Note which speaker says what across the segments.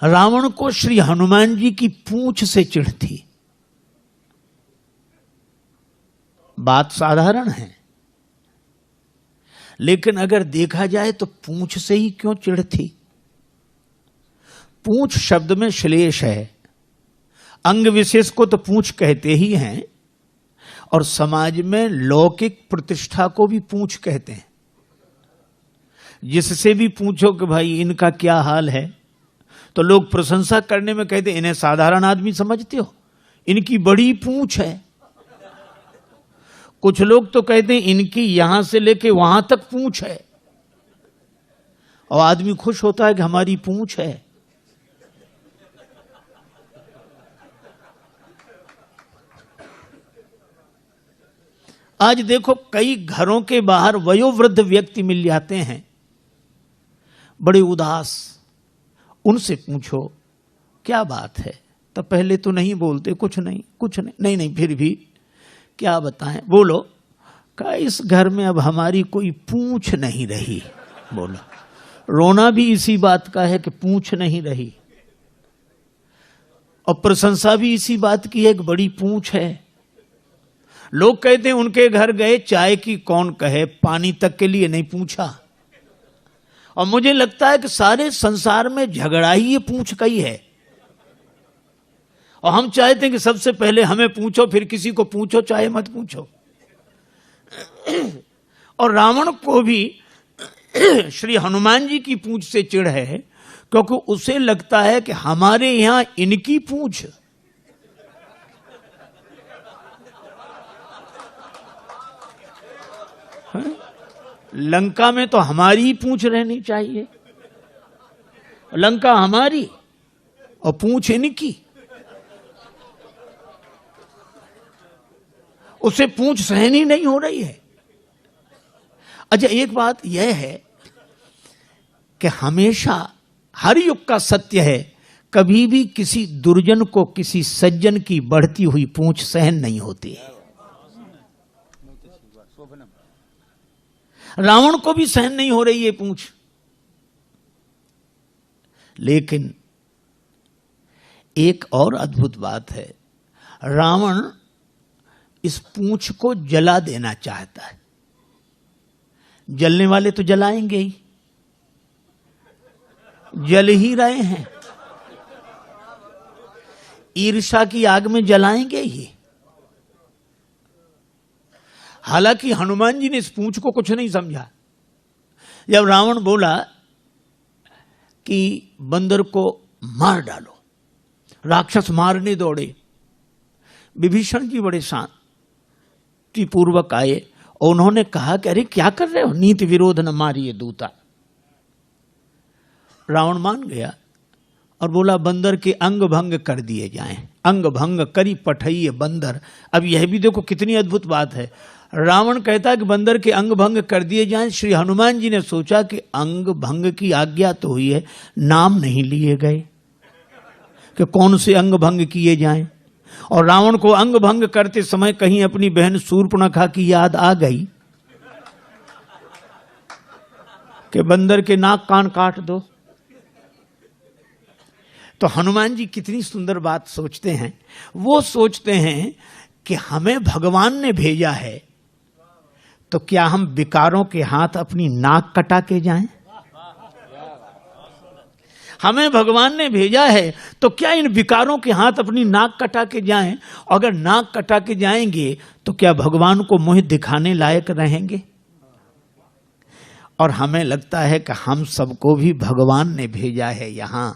Speaker 1: रावण को श्री हनुमान जी की पूंछ से चिढ़ थी। बात साधारण है, लेकिन अगर देखा जाए तो पूंछ से ही क्यों चिढ़ थी? पूंछ शब्द में श्लेष है। अंग विशेष को तो पूंछ कहते ही हैं, और समाज में लौकिक प्रतिष्ठा को भी पूंछ कहते हैं। जिससे भी पूछो कि भाई इनका क्या हाल है, तो लोग प्रशंसा करने में कहते इन्हें साधारण आदमी समझते हो, इनकी बड़ी पूंछ है। कुछ लोग तो कहते हैं इनकी यहां से लेके वहां तक पूंछ है, और आदमी खुश होता है कि हमारी पूंछ है। आज देखो कई घरों के बाहर वयोवृद्ध व्यक्ति मिल जाते हैं, बड़े उदास। उनसे पूछो क्या बात है, तो पहले तो नहीं बोलते, कुछ नहीं कुछ नहीं, नहीं फिर भी क्या बताएं, बोलो। कहा इस घर में अब हमारी कोई पूंछ नहीं रही। बोलो, रोना भी इसी बात का है कि पूंछ नहीं रही, और प्रशंसा भी इसी बात की है कि बड़ी पूंछ है। लोग कहते हैं उनके घर गए, चाय की कौन कहे, पानी तक के लिए नहीं पूछा। और मुझे लगता है कि सारे संसार में झगड़ा ही ये पूंछ का ही है, और हम चाहते हैं कि सबसे पहले हमें पूछो, फिर किसी को पूछो, चाहे मत पूछो। और रावण को भी श्री हनुमान जी की पूंछ से चिढ़ है, क्योंकि उसे लगता है कि हमारे यहां इनकी पूंछ। लंका में तो हमारी ही पूंछ रहनी चाहिए, लंका हमारी और पूंछ इनकी। उसे पूंछ सहनी नहीं हो रही है। अच्छा, एक बात यह है कि हमेशा हर युग का सत्य है, कभी भी किसी दुर्जन को किसी सज्जन की बढ़ती हुई पूंछ सहन नहीं होती है। रावण को भी सहन नहीं हो रही है पूंछ, लेकिन एक और अद्भुत बात है, रावण इस पूंछ को जला देना चाहता है। जलने वाले तो जलाएंगे ही, जल ही रहे हैं, ईर्ष्या की आग में जलाएंगे ही। हालांकि हनुमान जी ने इस पूंछ को कुछ नहीं समझा। जब रावण बोला कि बंदर को मार डालो, राक्षस मारने दौड़े, विभीषण जी बड़े शांतिपूर्वक आए और उन्होंने कहा कि अरे क्या कर रहे हो, नीति विरोध न मारिए दूता। रावण मान गया और बोला बंदर के अंग भंग कर दिए जाएं। अंग भंग करी पठइये बंदर। अब यह भी देखो कितनी अद्भुत बात है। रावण कहता है कि बंदर के अंग भंग कर दिए जाएं। श्री हनुमान जी ने सोचा कि अंग भंग की आज्ञा तो हुई है, नाम नहीं लिए गए कि कौन से अंग भंग किए जाएं। और रावण को अंग भंग करते समय कहीं अपनी बहन शूर्पणखा की याद आ गई कि बंदर के नाक कान काट दो। तो हनुमान जी कितनी सुंदर बात सोचते हैं। वो सोचते हैं कि हमें भगवान ने भेजा है, तो क्या हम विकारों के हाथ अपनी नाक कटा के जाएं? हमें भगवान ने भेजा है, तो क्या इन विकारों के हाथ अपनी नाक कटा के जाएं? अगर नाक कटा के जाएंगे तो क्या भगवान को मुंह दिखाने लायक रहेंगे? और हमें लगता है कि हम सबको भी भगवान ने भेजा है यहां,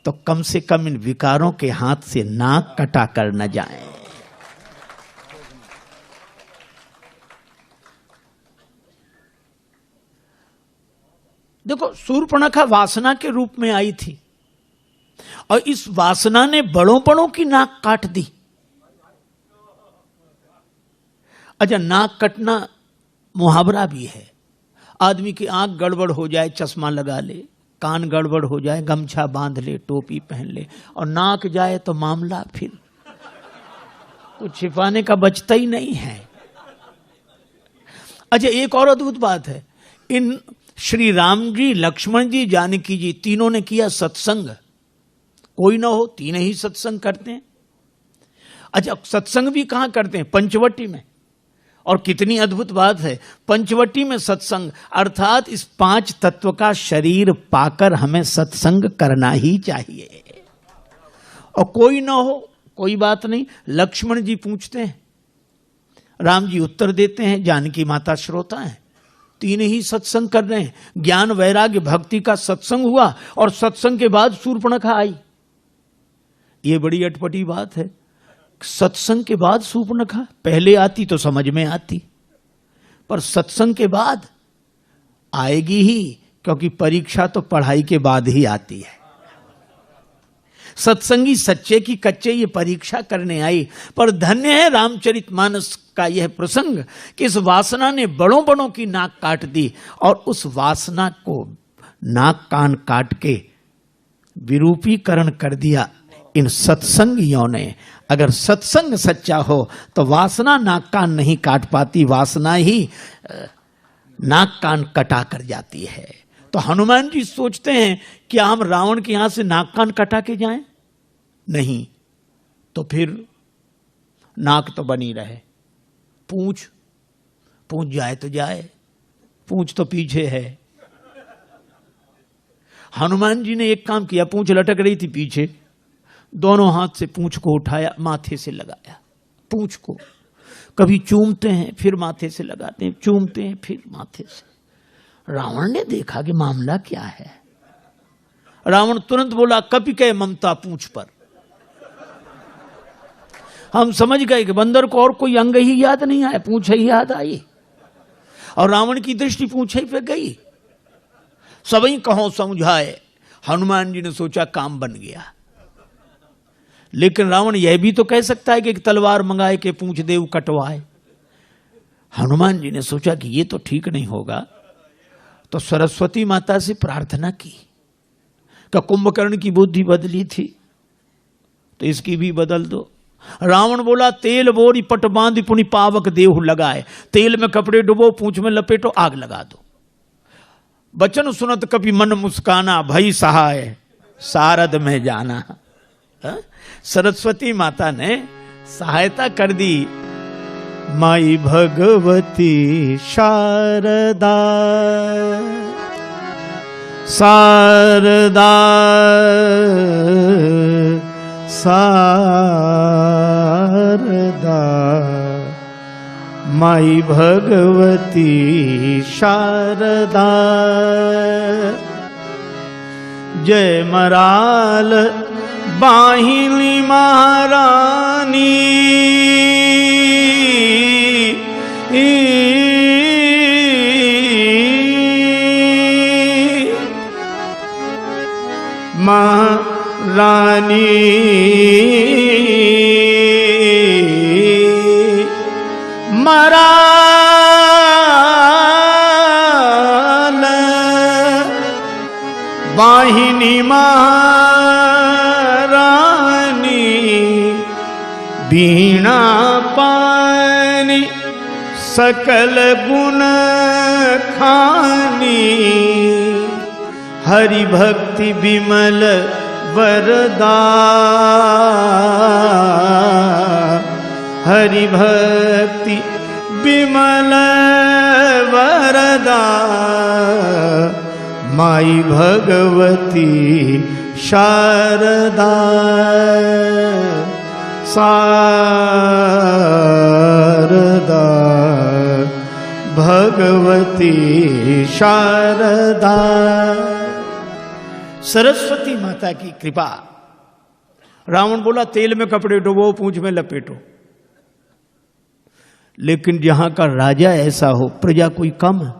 Speaker 1: तो कम से कम इन विकारों के हाथ से नाक कटा कर न जाएं। देखो, शूर्पणखा वासना के रूप में आई थी, और इस वासना ने बड़ों बड़ों की नाक काट दी। अच्छा, नाक कटना मुहावरा भी है। आदमी की आंख गड़बड़ हो जाए, चश्मा लगा ले, कान गड़बड़ हो जाए, गमछा बांध ले, टोपी पहन ले, और नाक जाए तो मामला फिर कुछ छिपाने का बचता ही नहीं है। अच्छा, एक और अद्भुत बात है, इन श्री राम जी, लक्ष्मण जी, जानकी जी तीनों ने किया सत्संग। कोई ना हो, तीन ही सत्संग करते हैं। अच्छा, सत्संग भी कहां करते हैं? पंचवटी में। और कितनी अद्भुत बात है, पंचवटी में सत्संग, अर्थात इस पांच तत्व का शरीर पाकर हमें सत्संग करना ही चाहिए। और कोई ना हो, कोई बात नहीं, लक्ष्मण जी पूछते हैं, राम जी उत्तर देते हैं, जानकी माता श्रोता हैं, तीन ही सत्संग कर रहे हैं। ज्ञान वैराग्य भक्ति का सत्संग हुआ और सत्संग के बाद शूर्पणखा आई। ये बड़ी अटपटी बात है, सत्संग के बाद शूर्पणखा। पहले आती तो समझ में आती, पर सत्संग के बाद आएगी ही, क्योंकि परीक्षा तो पढ़ाई के बाद ही आती है। सत्संगी सच्चे की कच्चे ये परीक्षा करने आई। पर धन्य है रामचरितमानस का यह प्रसंग कि इस वासना ने बड़ों बड़ों की नाक काट दी, और उस वासना को नाक कान काट के विरूपीकरण कर दिया इन सत्संगियों ने। अगर सत्संग सच्चा हो तो वासना नाक कान नहीं काट पाती, वासना ही नाक कान कटा कर जाती है। तो हनुमान जी सोचते हैं कि हम रावण के यहां से नाक कान कटा के जाएं? नहीं, तो फिर नाक तो बनी रहे, पूंछ जाए तो जाए, पूंछ तो पीछे है। हनुमान जी ने एक काम किया, पूंछ लटक रही थी पीछे, दोनों हाथ से पूंछ को उठाया, माथे से लगाया। पूंछ को कभी चूमते हैं, फिर माथे से लगाते हैं, चूमते हैं, फिर माथे से। रावण ने देखा कि मामला क्या है। रावण तुरंत बोला, कपि कह ममता पूंछ पर। हम समझ गए कि बंदर को और कोई अंग ही याद नहीं आया, पूंछ ही याद आई, और रावण की दृष्टि पूंछ ही पे गई। सबई कहो समझाए, हनुमान जी ने सोचा काम बन गया। लेकिन रावण यह भी तो कह सकता है कि एक तलवार मंगाए के पूंछ देव कटवाए। हनुमान जी ने सोचा कि ये तो ठीक नहीं होगा, तो सरस्वती माता से प्रार्थना की कि कुंभकर्ण की बुद्धि बदली थी तो इसकी भी बदल दो। रावण बोला, तेल बोरी पट बांध पुनि पावक देहु लगाए। तेल में कपड़े डुबो, पूंछ में लपेटो, आग लगा दो। बचन सुनत कभी मन मुस्काना, भई सहाय सारद में जाना। सरस्वती माता ने सहायता कर दी। माई भगवती शारदा, शारदा शारदा, माई भगवती शारदा। जय मराल बाहिनी महारानी, महारानी मराल बाहिनी महारानी, बीणा पानी सकल गुण खानी। हरि भक्ति विमल वरदा, हरि भक्ति विमल वरदा। माई भगवती शारदा, शारदा भगवती शारदा। सरस्वती माता की कृपा। रावण बोला, तेल में कपड़े डुबो, पूंछ में लपेटो। लेकिन जहां का राजा ऐसा हो, प्रजा कोई कम है।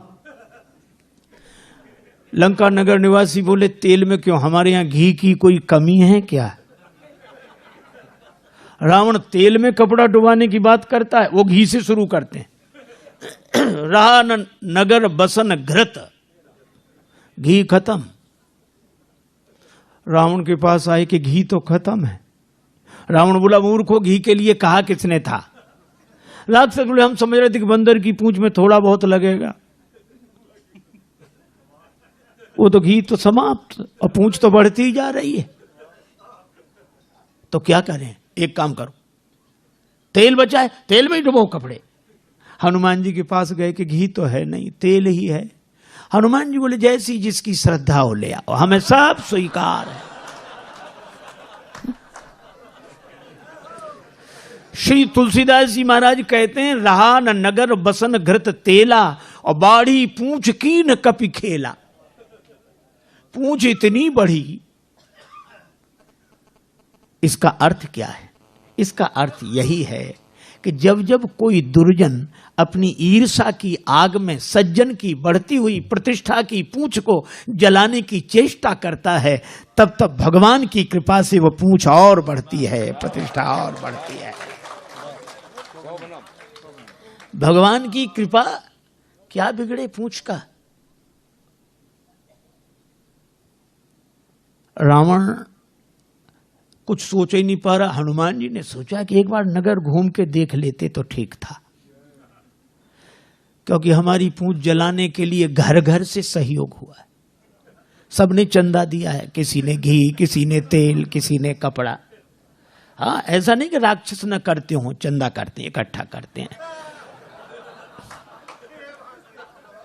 Speaker 1: लंका नगर निवासी बोले, तेल में क्यों, हमारे यहां घी की कोई कमी है क्या? रावण तेल में कपड़ा डुबाने की बात करता है, वो घी से शुरू करते हैं। रहा न नगर बसन घृत, घी खत्म। रावण के पास आए कि घी तो खत्म है। रावण बोला, मूर्खो, घी के लिए कहा किसने था? राक्षस बोले, हम समझ रहे थे कि बंदर की पूंछ में थोड़ा बहुत लगेगा। वो तो घी तो समाप्त और पूंछ तो बढ़ती ही जा रही है। तो क्या करें? एक काम करो, तेल बचाए, तेल में ही डुबो कपड़े। हनुमान जी के पास गए कि घी तो है नहीं, तेल ही है। हनुमान जी बोले जैसी जिसकी श्रद्धा हो ले आओ, हमें सब स्वीकार है। श्री तुलसीदास जी महाराज कहते हैं, रहा न नगर बसन घृत तेला, और बाढ़ी पूंछ की न कपि खेला। पूंछ इतनी बढ़ी, इसका अर्थ क्या है? इसका अर्थ यही है कि जब जब कोई दुर्जन अपनी ईर्षा की आग में सज्जन की बढ़ती हुई प्रतिष्ठा की पूंछ को जलाने की चेष्टा करता है, तब तब भगवान की कृपा से वह पूंछ और बढ़ती है, प्रतिष्ठा और बढ़ती है। भगवान की कृपा, क्या बिगड़े पूंछ का? रावण कुछ सोच ही नहीं पा रहा। हनुमान जी ने सोचा कि एक बार नगर घूम के देख लेते तो ठीक था, क्योंकि हमारी पूंछ जलाने के लिए घर घर से सहयोग हुआ है। सबने चंदा दिया है, किसी ने घी, किसी ने तेल, किसी ने कपड़ा। हाँ, ऐसा नहीं कि राक्षस न करते हो, चंदा करते हैं, इकट्ठा करते हैं।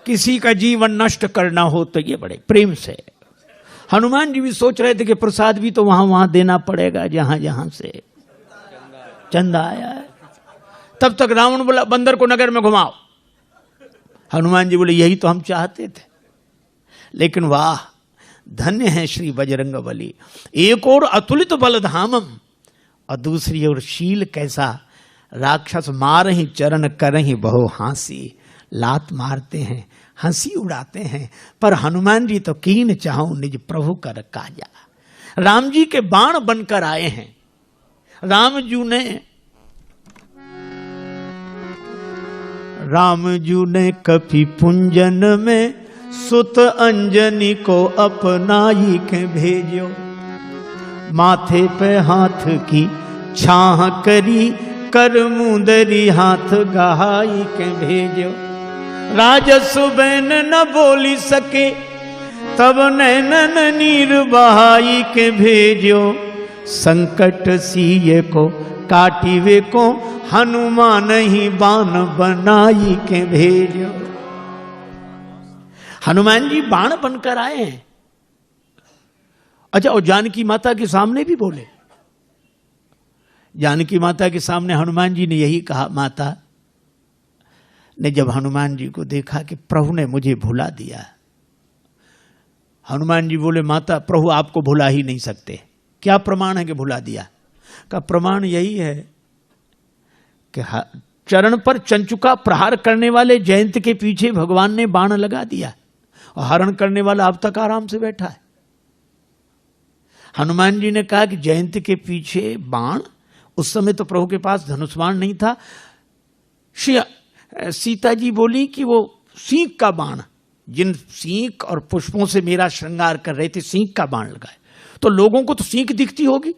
Speaker 1: किसी का जीवन नष्ट करना हो तो ये बड़े प्रेम से। हनुमान जी भी सोच रहे थे कि प्रसाद भी तो वहां देना पड़ेगा जहां जहां से चंदा आया है। तब तक रावण बोला बंदर को नगर में घुमाओ। हनुमान जी बोले यही तो हम चाहते थे, लेकिन वाह, धन्य है श्री बजरंगबली। एक और अतुलित बलधामम, और दूसरी ओर शील कैसा। राक्षस मारहि चरण करहि बहु हांसी, लात मारते हैं, हंसी उड़ाते हैं, पर हनुमान जी तो कीन चाहूं निज प्रभु कर काजा। राम जी के बाण बनकर आए हैं। राम जू ने कपि पुंजन में सुत अंजनी को अपनाई के भेजो। माथे पे हाथ की छाह करी, कर मुंदरी हाथ गहाई के भेजो। राजस बैन न बोली सके, तब नैनन नीर बहाई के भेजो। संकट सीए को काटिवे को, हनुमान ही बाण बनाई के भेजो। हनुमान जी बाण बनकर आए हैं। अच्छा, और जानकी माता के सामने भी बोले। जानकी माता के सामने हनुमान जी ने यही कहा। माता ने जब हनुमान जी को देखा कि प्रभु ने मुझे भुला दिया, हनुमान जी बोले माता, प्रभु आपको भुला ही नहीं सकते। क्या प्रमाण है कि भुला दिया? का प्रमाण यही है कि चरण पर चंचुका प्रहार करने वाले जयंत के पीछे भगवान ने बाण लगा दिया, और हरण करने वाला अब तक आराम से बैठा है। हनुमान जी ने कहा कि जयंत के पीछे बाण, उस समय तो प्रभु के पास धनुष बाण नहीं था। सीता जी बोली कि वो सींग का बाण, जिन सींग और पुष्पों से मेरा श्रृंगार कर रहे थे, सींग का बाण लगाए। तो लोगों को तो सींग दिखती होगी।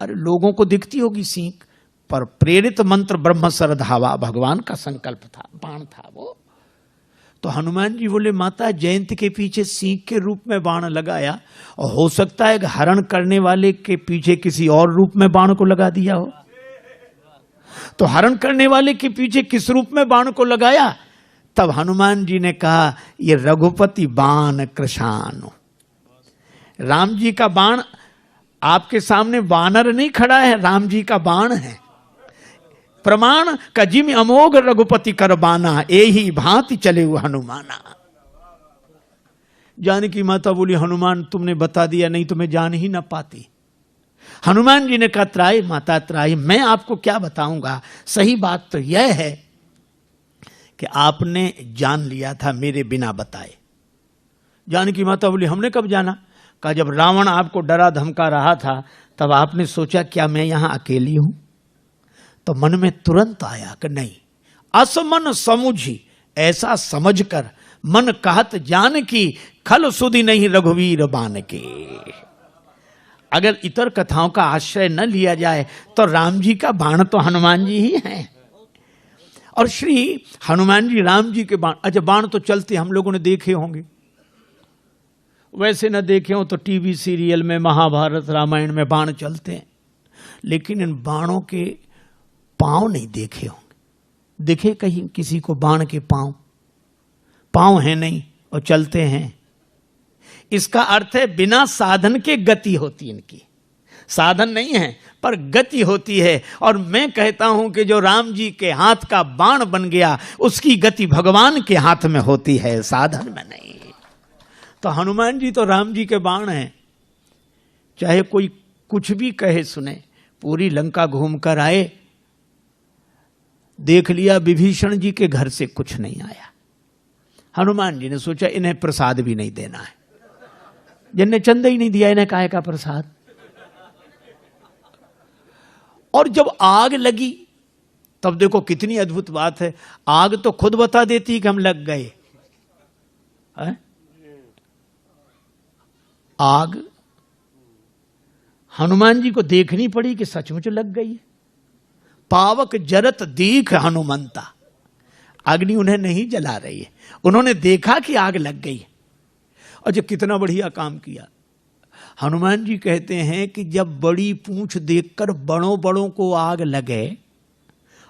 Speaker 1: अरे लोगों को दिखती होगी सींग, पर प्रेरित मंत्र ब्रह्म सरधावा, भगवान का संकल्प था, बाण था वो। तो हनुमान जी बोले माता, जयंत के पीछे सींग के रूप में बाण लगाया, और हो सकता है हरण करने वाले के पीछे किसी और रूप में बाण को लगा दिया हो। तो हरण करने वाले के पीछे किस रूप में बाण को लगाया? तब हनुमान जी ने कहा, ये रघुपति बाण कृशानु। राम जी का बाण आपके सामने वानर नहीं खड़ा है, राम जी का बाण है। प्रमाण कजिम अमोघ रघुपति कर बाना, एही भांति चले हुए हनुमाना। जानकी माता बोली हनुमान तुमने बता दिया, नहीं तो मैं जान ही ना पाती। हनुमान जी ने कहा त्राही माता त्राही, मैं आपको क्या बताऊंगा। सही बात तो यह है कि आपने जान लिया था मेरे बिना बताए। जानकी माता बोली हमने कब जाना? कहा जब रावण आपको डरा धमका रहा था, तब आपने सोचा क्या मैं यहां अकेली हूं? तो मन में तुरंत आया कि नहीं, असमन समुझी, ऐसा समझकर मन कहत जान की, खल सुधि नहीं रघुवीर बान के। अगर इतर कथाओं का आश्रय न लिया जाए तो राम जी का बाण तो हनुमान जी ही हैं। और श्री हनुमान जी राम जी के बाण, अच्छा बाण तो चलते हम लोगों ने देखे होंगे, वैसे न देखे हो तो टीवी सीरियल में, महाभारत रामायण में बाण चलते हैं, लेकिन इन बाणों के पांव नहीं देखे होंगे। देखे कहीं किसी को बाण के पांव? पांव है नहीं और चलते हैं। इसका अर्थ है बिना साधन के गति होती इनकी। साधन नहीं है पर गति होती है। और मैं कहता हूं कि जो राम जी के हाथ का बाण बन गया, उसकी गति भगवान के हाथ में होती है, साधन में नहीं। तो हनुमान जी तो राम जी के बाण हैं। चाहे कोई कुछ भी कहे सुने। पूरी लंका घूम कर आए, देख लिया विभीषण जी के घर से कुछ नहीं आया। हनुमान जी ने सोचा इन्हें प्रसाद भी नहीं देना है, जिनने चंदा ही नहीं दिया इन्हें काहे का प्रसाद। और जब आग लगी तब देखो कितनी अद्भुत बात है, आग तो खुद बता देती कि हम लग गए। आग हनुमान जी को देखनी पड़ी कि सचमुच लग गई है। पावक जरत दीख हनुमंता, अग्नि उन्हें नहीं जला रही है, उन्होंने देखा कि आग लग गई। और जो कितना बढ़िया काम किया। हनुमान जी कहते हैं कि जब बड़ी पूंछ देखकर बड़ों बड़ों को आग लगे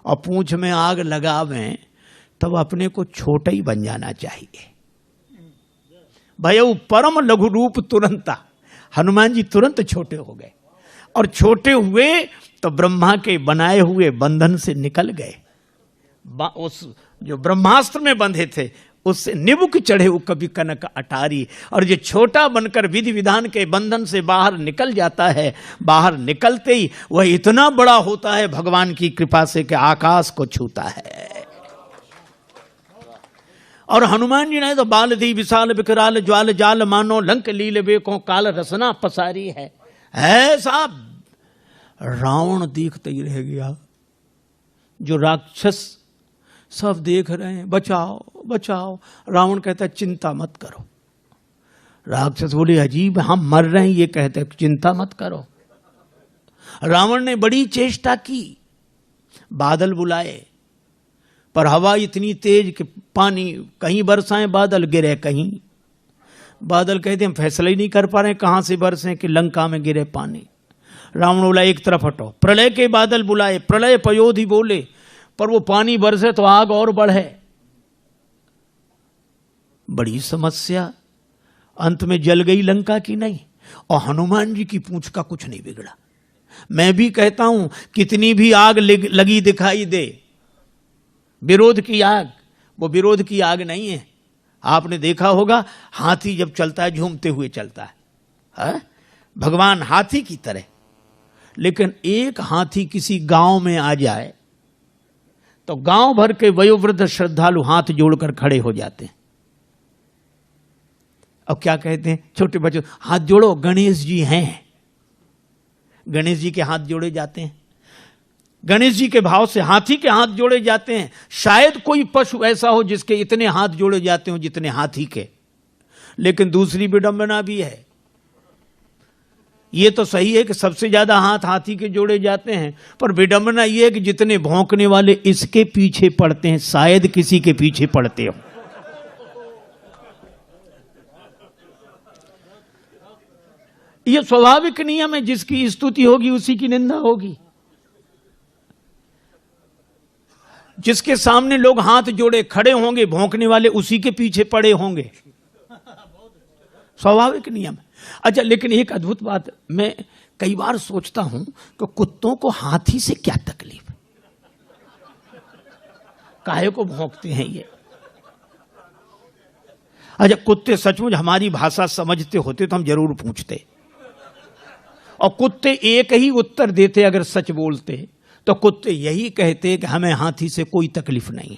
Speaker 1: और पूंछ में आग लगावें, तब अपने को छोटा ही बन जाना चाहिए। भयउ परम लघु रूप तुरंता, हनुमान जी तुरंत छोटे हो गए। और छोटे हुए तो ब्रह्मा के बनाए हुए बंधन से निकल गए। उस जो ब्रह्मास्त्र में बंधे थे उससे निबुक चढ़े वो कभी कनक अटारी। और जो छोटा बनकर विधि विधान के बंधन से बाहर निकल जाता है, बाहर निकलते ही वह इतना बड़ा होता है भगवान की कृपा से कि आकाश को छूता है। और हनुमान जी ने तो बाल दी विशाल विकराल ज्वाल जाल, मानो लंक लील बेको काल रसना पसारी है। ऐसा रावण देखते ही रह गया। जो राक्षस सब देख रहे हैं, बचाओ बचाओ। रावण कहता है चिंता मत करो। राक्षस बोले अजीब, हम मर रहे हैं, ये कहते हैं चिंता मत करो। रावण ने बड़ी चेष्टा की, बादल बुलाए, पर हवा इतनी तेज कि पानी कहीं बरसाएं, बादल गिरे कहीं। बादल कहते हम फैसला ही नहीं कर पा रहे कहां से बरसें कि लंका में गिरे पानी। रावण बोला एक तरफ हटो। प्रलय के बादल बुलाए, प्रलय पयोधि बोले, पर वो पानी बरसे तो आग और बढ़े। बड़ी समस्या। अंत में जल गई लंका की नहीं, और हनुमान जी की पूंछ का कुछ नहीं बिगड़ा। मैं भी कहता हूं कितनी भी आग लगी दिखाई दे, विरोध की आग, वो विरोध की आग नहीं है। आपने देखा होगा हाथी जब चलता है झूमते हुए चलता है, भगवान हाथी की तरह। लेकिन एक हाथी किसी गांव में आ जाए तो गांव भर के वयोवृद्ध श्रद्धालु हाथ जोड़कर खड़े हो जाते हैं। अब क्या कहते हैं छोटे बच्चों, हाथ जोड़ो, गणेश जी हैं। गणेश जी के हाथ जोड़े जाते हैं। गणेश जी के भाव से हाथी के हाथ जोड़े जाते हैं। शायद कोई पशु ऐसा हो जिसके इतने हाथ जोड़े जाते हो जितने हाथी के। लेकिन दूसरी विडंबना भी है। ये तो सही है कि सबसे ज्यादा हाथ हाथी के जोड़े जाते हैं, पर विडंबना यह है कि जितने भौंकने वाले इसके पीछे पड़ते हैं, शायद किसी के पीछे पड़ते हो। यह स्वाभाविक नियम है, जिसकी स्तुति होगी उसी की निंदा होगी। जिसके सामने लोग हाथ जोड़े खड़े होंगे, भौंकने वाले उसी के पीछे पड़े होंगे। स्वाभाविक नियम है। अच्छा, लेकिन एक अद्भुत बात मैं कई बार सोचता हूं कि कुत्तों को हाथी से क्या तकलीफ, काहे को भौंकते हैं ये। अच्छा, कुत्ते सचमुच हमारी भाषा समझते होते तो हम जरूर पूछते, और कुत्ते एक ही उत्तर देते अगर सच बोलते तो कुत्ते यही कहते कि हमें हाथी से कोई तकलीफ नहीं।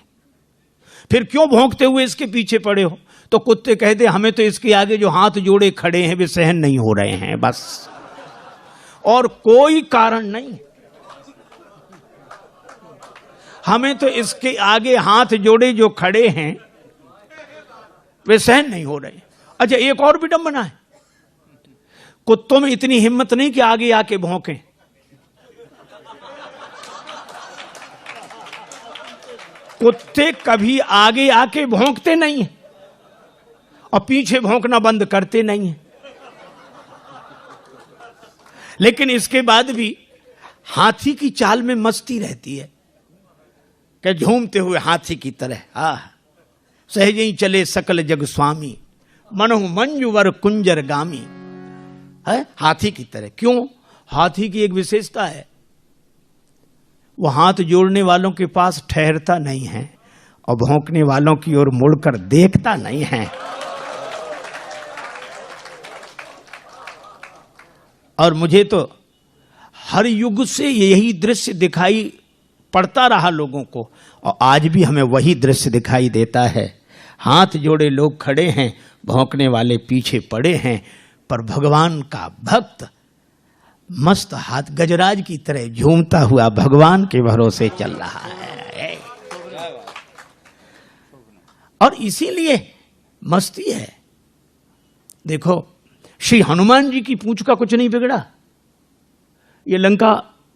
Speaker 1: फिर क्यों भौंकते हुए इसके पीछे पड़े हो? तो कुत्ते कहते हमें तो इसके आगे जो हाथ जोड़े खड़े हैं वे सहन नहीं हो रहे हैं, बस, और कोई कारण नहीं। हमें तो इसके आगे हाथ जोड़े जो खड़े हैं वे सहन नहीं हो रहे। अच्छा, एक और विडंबना है, कुत्तों में इतनी हिम्मत नहीं कि आगे आके भौंकें। कुत्ते कभी आगे आके भौंकते नहीं हैं, और पीछे भौंकना बंद करते नहीं है। लेकिन इसके बाद भी हाथी की चाल में मस्ती रहती है कि झूमते हुए हाथी की तरह सहजे ही चले सकल जग स्वामी, मनहु मंजुवर कुंजर गामी। है हाथी की तरह। क्यों? हाथी की एक विशेषता है, वो हाथ जोड़ने वालों के पास ठहरता नहीं है और भौंकने वालों की ओर मुड़कर देखता नहीं है। और मुझे तो हर युग से यही दृश्य दिखाई पड़ता रहा लोगों को, और आज भी हमें वही दृश्य दिखाई देता है। हाथ जोड़े लोग खड़े हैं, भौंकने वाले पीछे पड़े हैं, पर भगवान का भक्त मस्त हाथ गजराज की तरह झूमता हुआ भगवान के भरोसे चल रहा है। और इसीलिए मस्ती है। देखो, श्री हनुमान जी की पूंछ का कुछ नहीं बिगड़ा। ये लंका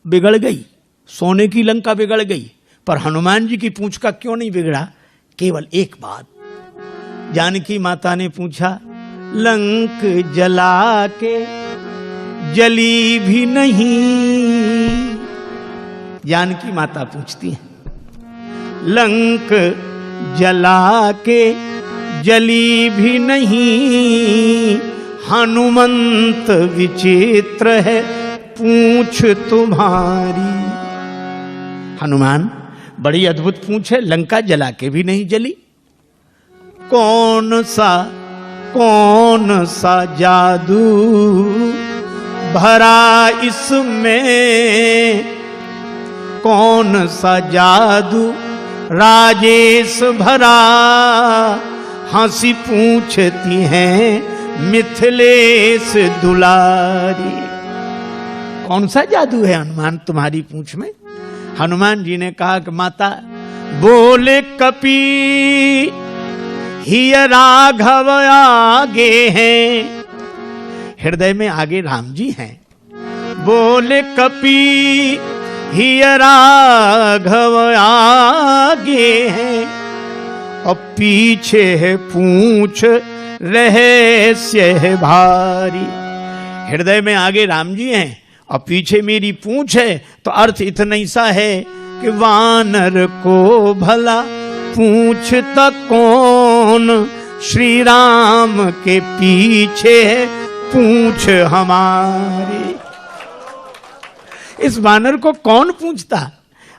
Speaker 1: बिगड़ गई, सोने की लंका बिगड़ गई, पर हनुमान जी की पूंछ का क्यों नहीं बिगड़ा? केवल एक बात। जानकी माता ने पूछा, लंक जला के जली भी नहीं। जानकी माता पूछती है, लंक जला के जली भी नहीं, हनुमंत विचित्र है पूंछ तुम्हारी। हनुमान, बड़ी अद्भुत पूंछ है, लंका जला के भी नहीं जली। कौन सा जादू भरा इसमें, कौन सा जादू राजेश भरा, हंसी पूछती हैं मिथिलेश दुलारी। कौन सा जादू है हनुमान तुम्हारी पूंछ में? हनुमान जी ने कहा कि माता, बोले कपी ही राघव आगे हैं। हृदय में आगे राम जी हैं। बोले कपी ही राघव आगे हैं, और पीछे है पूंछ रहस्य है भारी। हृदय में आगे राम जी हैं और पीछे मेरी पूंछ है, तो अर्थ इतना ही सा है कि वानर को भला पूछता कौन, श्री राम के पीछे है पूंछ हमारी। इस वानर को कौन पूछता?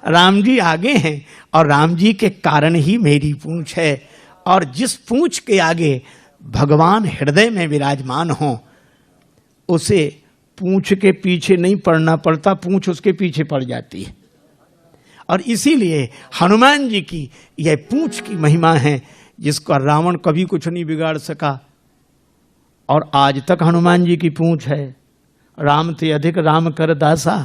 Speaker 1: राम जी आगे हैं और राम जी के कारण ही मेरी पूंछ है। और जिस पूंछ के आगे भगवान हृदय में विराजमान हो, उसे पूंछ के पीछे नहीं पड़ना पड़ता, पूंछ उसके पीछे पड़ जाती है। और इसीलिए हनुमान जी की यह पूंछ की महिमा है, जिसका रावण कभी कुछ नहीं बिगाड़ सका। और आज तक हनुमान जी की पूंछ है। राम ते अधिक राम कर दासा।